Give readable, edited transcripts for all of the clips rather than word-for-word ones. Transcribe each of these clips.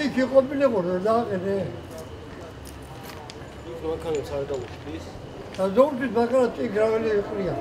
იქ იყოფილიყო რა დააყენე. იქ მანქანებს არ დაუშვით. და ზოგჯერ მაგალითად ტიგრაველი იყრია.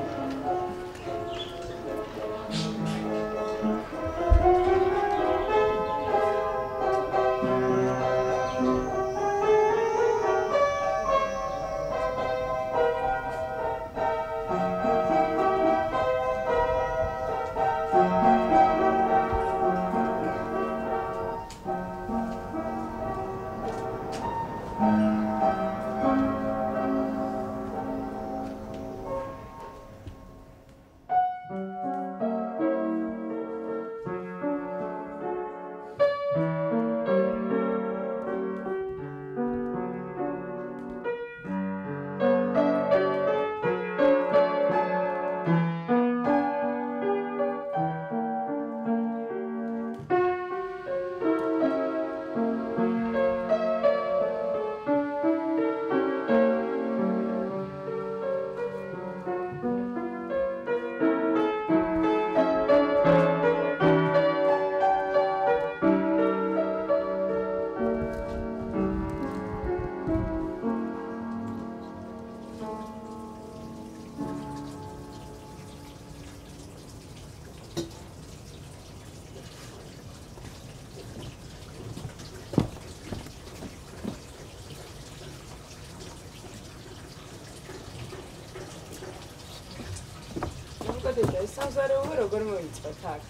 სამზარეულო როგორ მოიწვეთ აქ?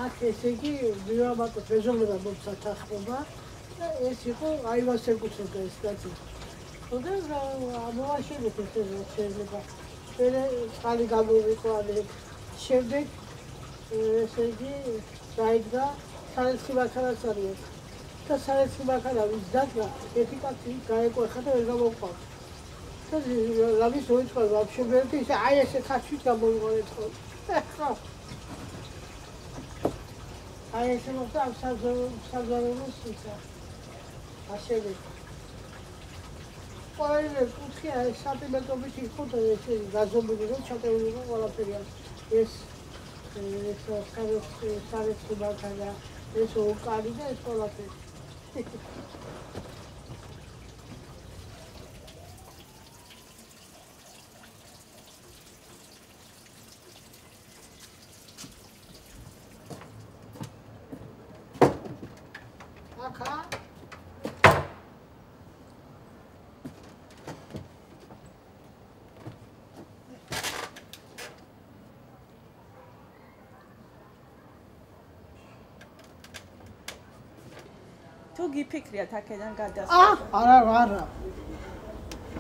აქ ესე იგი ვიამატო ფეზოლება მომსათახობა და ეს იყო აივას ეკუთვნოდა ეს კაცი. ხოდა ამოვაშენეთ ეს შეიძლება. მერე წყალი გამოვიყო ამით. შემდეგ ესე იგი დაიდგა სარეცი მანქანაც არის. და სარეცი მანქანა ვის დადგა, ერთი კაცი გაეკვეხა და ვერ გამოვყვა. Lavis oitzko вообще berti ai ese ხაჩვით გამოიყო. ხო. აი ესე მოხდა საზაროს ისა. ასევე. ყოველივე კუთხე აი სანტიმეტრობით იყო და ესე გაზომილი რომ ჩატეული იყო ყველაფერი. ეს სარეცი მანქანა, ეს უკარი და ეს ყველაფერი. თუ გიფიქრიათ აქედან გადასვლა? არა.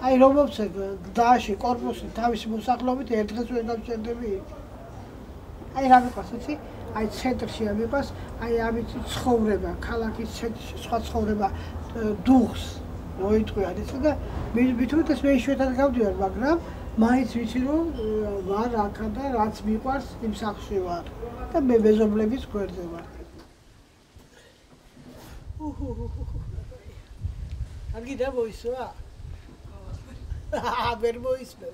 აი რომობს დააში კორპუსი თავისი მოსახლობით ერთ დღეს ვერ დამჭერდები. აი რა მიყვარს იცი? აი ცენტრში ამიყვარს, აი ამით ცხოვრება, ქალაქის სხვა ცხოვრება დუხს მოიტყვიან იცი და მithut ეს მე იშვიათად გავდივარ, მაგრამ მაინც ვიცი რომ ვარ აქა და რაც მიყვარს იმ სახლში ვარ და მე მეზობლების გვერდზე ვარ. Agi da moiswa. Ber moisme.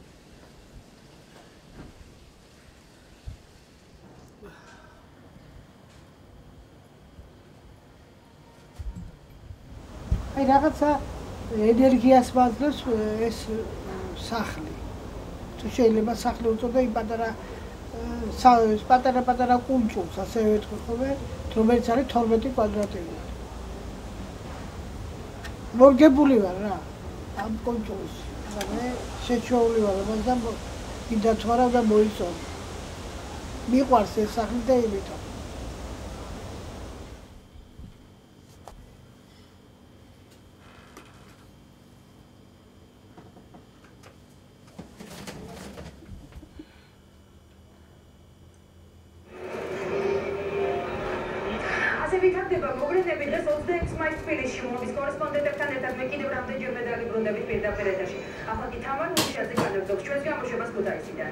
Ai რაღაცა ენერგიას მაძლევს ეს სახლი. თუ შეიძლება სახლი უწოდო იმ პატარა კუნჭულს, ასე ვეთქვი ხოლმე, რომელიც არის 12 კვადრატული. მორგებული ვარ რა ამ კონტროლს და მე შეჩეული ვარ მაგრამ კიდე თვარა და მოიწონ მიყვარს ეს სახლი და იმითო მოგვიანებით და 26 მაისს თბილისში უმობის კორესპონდენტებთან ერთად მე კიდევ რამდენჯერმე დაგიბრუნდებით პირდაპირ ეთერში. ახლა კი თამარ მუშაძე განაგრძობს ჩვენს გამოშვებას ქუთაისიდან.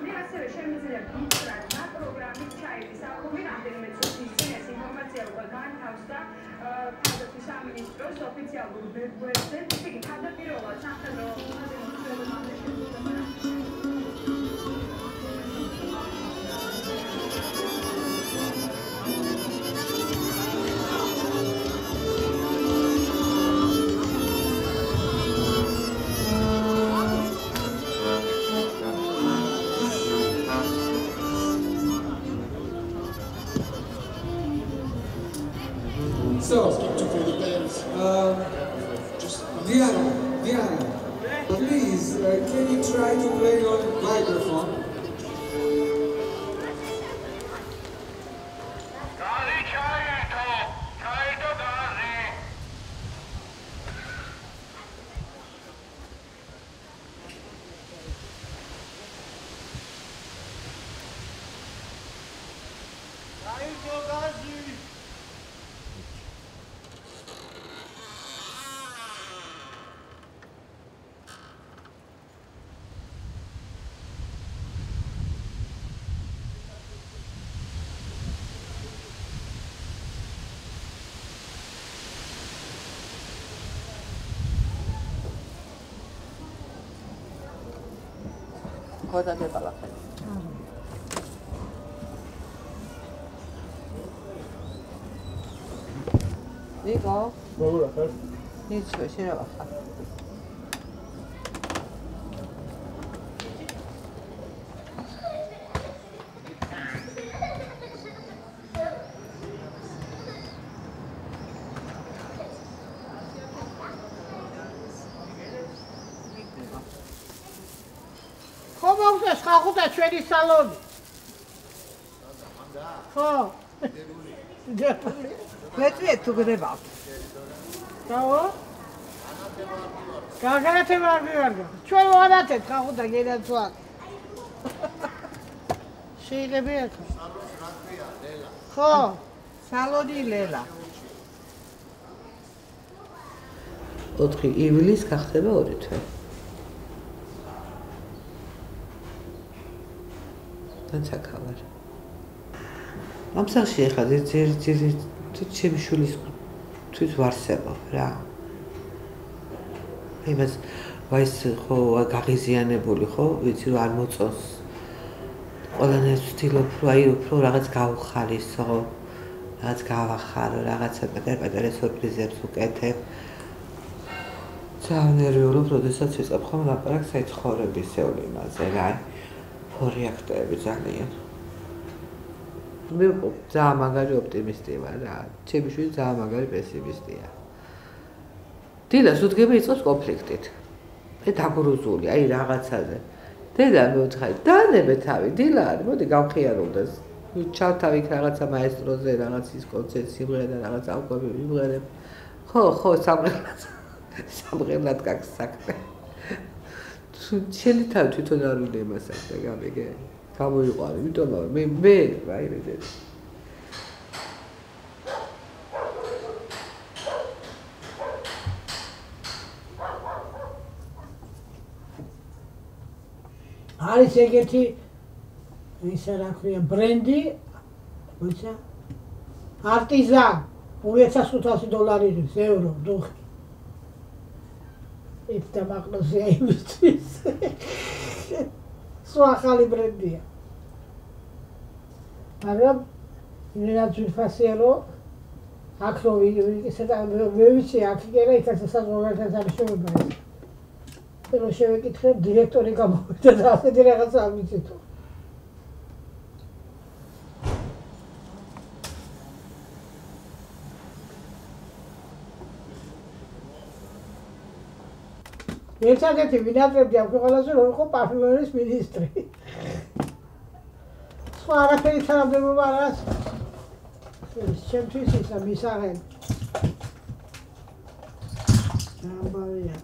მე ასევე შემიძლია ვიწერა პროგრამის ჩაირის აქომი რამდენიმე წუთის წინ ეს ინფორმაცია უკვე განთავსდა თავდაცვის სამინისტროს ოფიციალურ ვებგვერდზე. ისე იგი თავდაპირველად სამხედრო So, just Diana, please, can you try to play your microphone? გოდადება ლახე. ნიკო, მოგურა ხარ? ნიცვე შეიძლება ხარ. ხომოგდეს ხახუთა ჩვენი სალონი. ხო. მეტყვი თუ გდებავ. დაო? გაგარათება არ მივარგო. ჩვენ ვანათეთ ხახუთა გენაცვა. შეიძლება ხო? ხო, სალონი ლელა. 4 ივლისს გახდება 2 თვე. განსაკავარ. ამ სახში ახლა ჩემი შვილის თვის ვარსებობ რა. იმას ვაის ხო გაღიზიანებული ხო, ვიცი რომ არ მოწონს. ყველანაირად ვცდილობ რომ აი უფრო რაღაც გავხალისო, რაღაც გავახარო, რაღაცა პატარ-პატარა სურპრიზებს ვუკეთებ. ძალიან ნერვიულობ, როდესაც ვიწყებ ხომ ლაპარაკს აი ცხოვრებისეულ იმაზე რა. რეაქტები ძალიან. მე ძალიან მაგარი ოპტიმისტი ვარ რა. ჩემი შვილი ძალიან მაგარი პესიმისტია. დილას უდგება იწყებს კონფლიქტით. მე დაგრუზული, აი რაღაცაზე. დედა მეუთხარი, დაანებე თავი, დილა არის, მოდი გავხიარულდეს. ჩავთავი რაღაცა მაესტროზე, რაღაც ის კონცერტ სიმღერა და რაღაც ალკოჰოლი ვიმღერებ. ხო, სამღერლად გაქვს საქმე. შენი თავი თვითონ არ უნდა იმასაკდა გამიგე გამოიყვანე იმიტომ რომ მე ვაირედე არის ეგეთი ისა რა ქვია ბრენდი მოიცა არტიზან $2500 ევრო დუხი ეს დამაყნოსია იმისთვის. სვა ხალი ბრენდია. მაგრამ იმენად ვიფასია რომ აქ რო ისე და მე ვიცი აქ კიდე იქაც საზოგადოებრივ სამშობლოა. რომ შევეკითხებ დირექტორი გამოვიდა და ასეთი რაღაცა ამიცით. ერთადერთი ვინატრებდი ამ ქვეყანაზე რომ იყო პარფიუმერიის მინისტრი. სხვა არაფერი თანამდებობა არ არის. ჩემთვის ისა მისაღენ. ამბავია.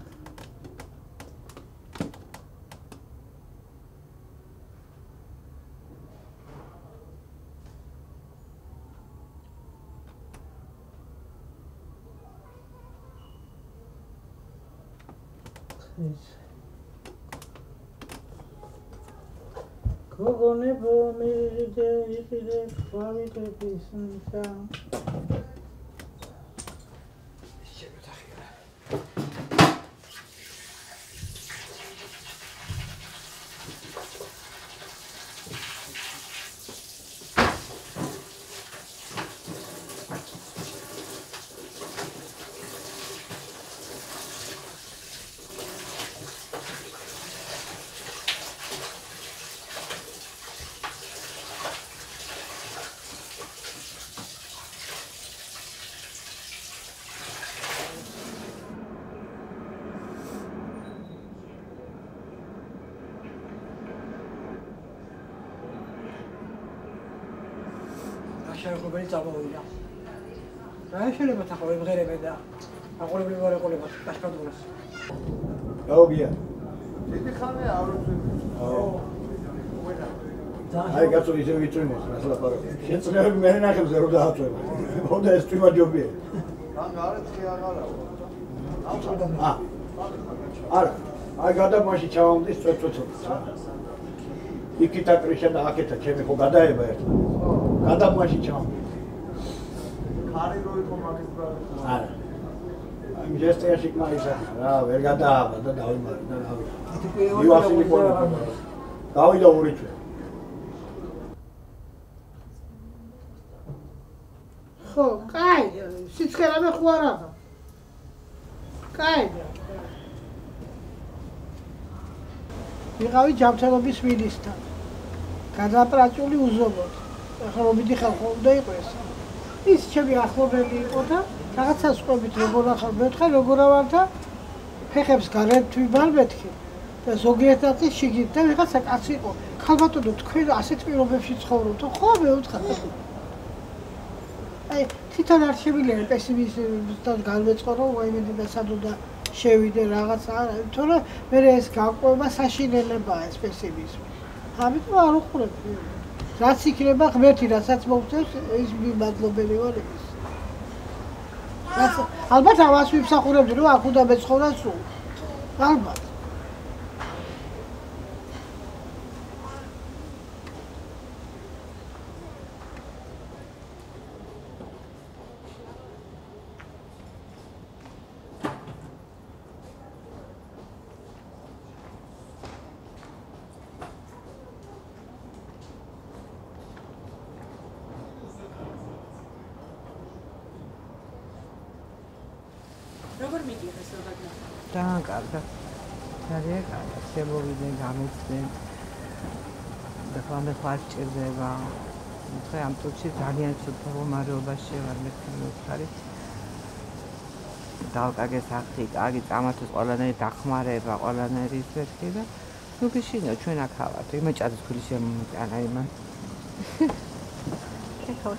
გოგონებო მერიდე იყიდე ხვავიტების ნსა შეხვედრა წამოვიდა. რა შეიძლება თახო ემღერებე და აყოლები ვარ ეყოლება დაშკადულას. გაუგია. დიდი ხანია ავროცები. აი გაწო ისე ვიწვიმოს, რა ლაპარაკობ. შეწნევები მე ნახებზე რომ დააწვევა. ხოდა ეს თვითონ ჯობია. ან გარეცხი აღარაა. არა. აი გადამაში ჩავამდის წვეწვეწობს. იქითა კრიშა და აქეთა ჩემი ხო გადაება ერთად. გადამაში ჩავამდი. ხარი რო იყო მაგის ბარ. არა. აი მჟესტიაში კმარისა რა ვერ გადააბა და დავიმარე და დავიდა. მივახსენე ხოლმე. დავიდა ორი თვე. ხო, კაი, სიცხერამე ხო არა. კაი. ვიღავი ჯანმრთელობის მინისტრთან. გადაპრაწული უზომოდ. ახლა რომ მიდიხარ ხო უნდა იყოს. ის ჩემი ახლობელი იყო და რაღაცას ყვებით როგორ ახალ მეთქე როგორ ავარ და ფეხებს გარეთ ვიბარ მეთქე და ზოგიერთად ის შიგით და ვიღაცა კაცი იყო. ქალბატონო თქვენ ასეთ პირობებში ცხოვრობთ ხო მე ვთხარ. აი თვითონ არ შემიძლია პესიმიზმთან განვეწყო რომ ვაიმე და სად უნდა შევიდე რაღაც არა თორე მე ეს გაყვება საშინელებაა ეს პესიმიზმი. ამიტომ არ უყურებ. რაც იქნება ღმერთი რასაც მოგწევს ის მიმადლობელი ვარ ის. ალბათ ამას ვიფსახურებდი რომ აქ უნდა მეცხოვრა სულ. ალბათ. როგორ მიდიხარ ეს როდაგნა? ძალიან კარგად. ძალიან კარგად. შემოვიდნენ, გამეცდნენ. და ხოლმე ხარ ჭირდება. ხე ამ წუთში ძალიან ცუდ მდგომარეობაში ვარ მე ხარი. დავკარგე სახთი, კარგი წამათოს ყველანაირი დახმარება, ყველანაირი ისეთი და ნუ გიშინო ჩვენ აქ ავართ. იმეჭადის ქვილი შემომიტანა იმან. ეხლა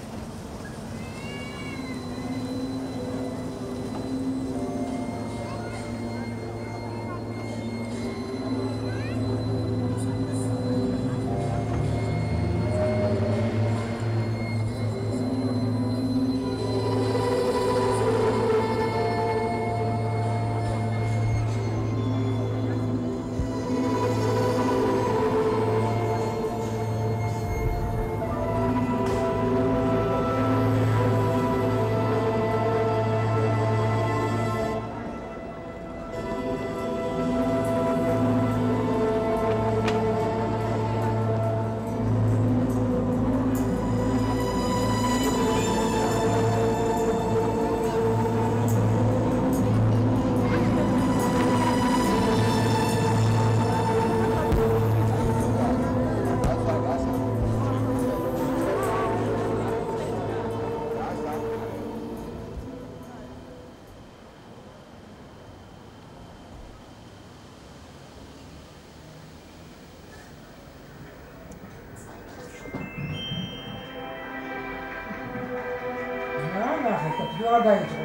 რა დაიწყო?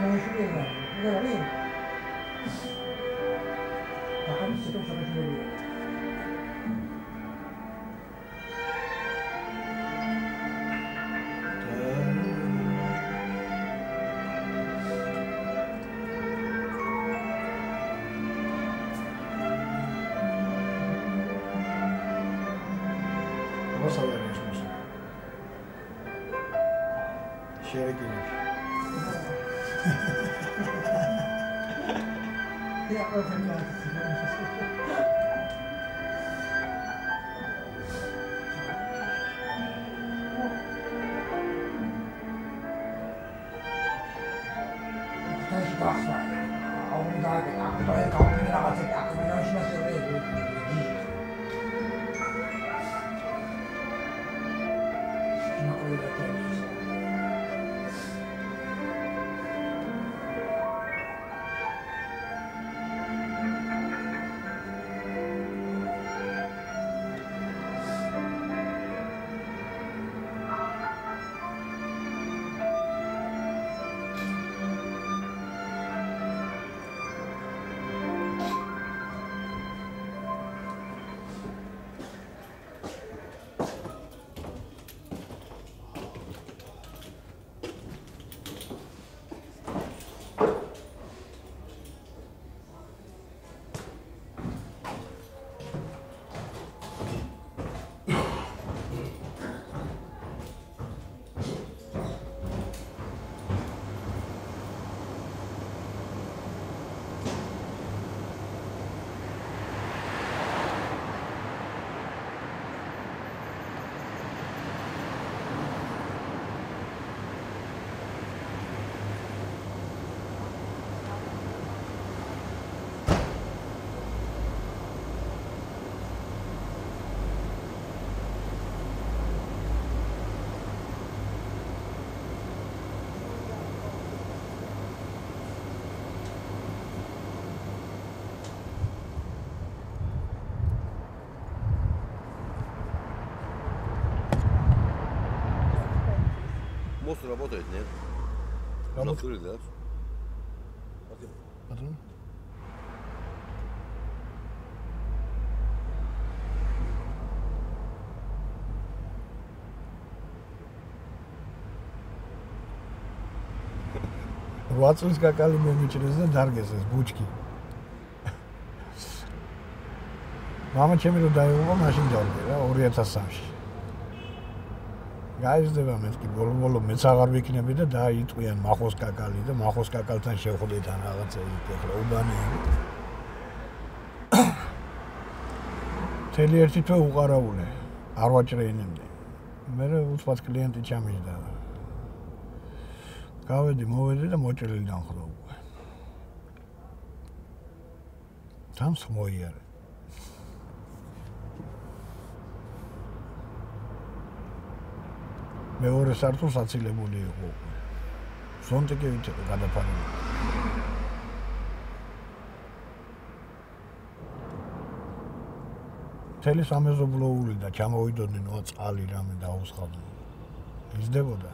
მე შეიძლება, მე რა ვინ? ახლა ისე შეგვიძლია. არის მის. შერეკინი. Ja, perfect. Мост работает, нет? Работает, да? Потом? Რვაწლის კაკალი მომიჭრეს და დარგეს ეს ბუჩკი. მამა ჩემი რო დაეუღო მაშინ დავდე რა 2003-ში. გაიზრდება მეთქი ბოლო მეც აღარ ვიქნები და დაიტყვიან მახოს კაკალი და მახოს კაკალთან შევხვდით ან რაღაცა იქ ახლა უბანია. თელი ერთი თვე უყარაულე არ ვაჭრეინებდი. მე უცბად კლიენტი ჩამიჯდა. გავედი მოვედი და მოჭრილი დამხრა უკვე. თამს მოიარე. მეორე სართულს აცილებული იყო. ზონტიკი ვიცი გადაფარული. თელი სამეზობლოული და ჩამოვიდოდნენ წყალი რამე დაუსხავდნენ. იზრდებოდა.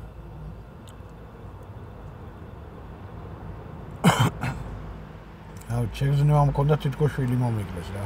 აუ შეგზნება მქონდა თითქოს შვილი მომიკლეს რა.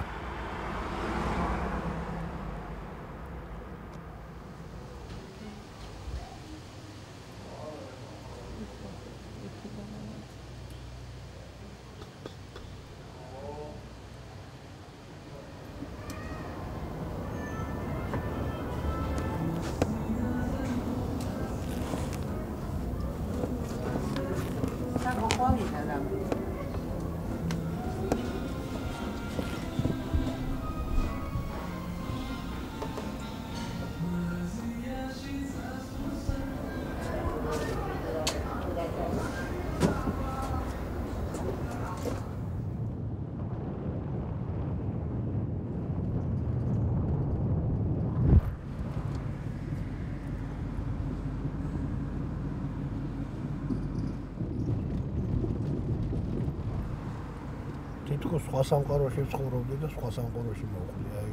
თითქოს სხვა სამყაროში ცხოვრობდი და სხვა სამყაროში მოვხვდი. აი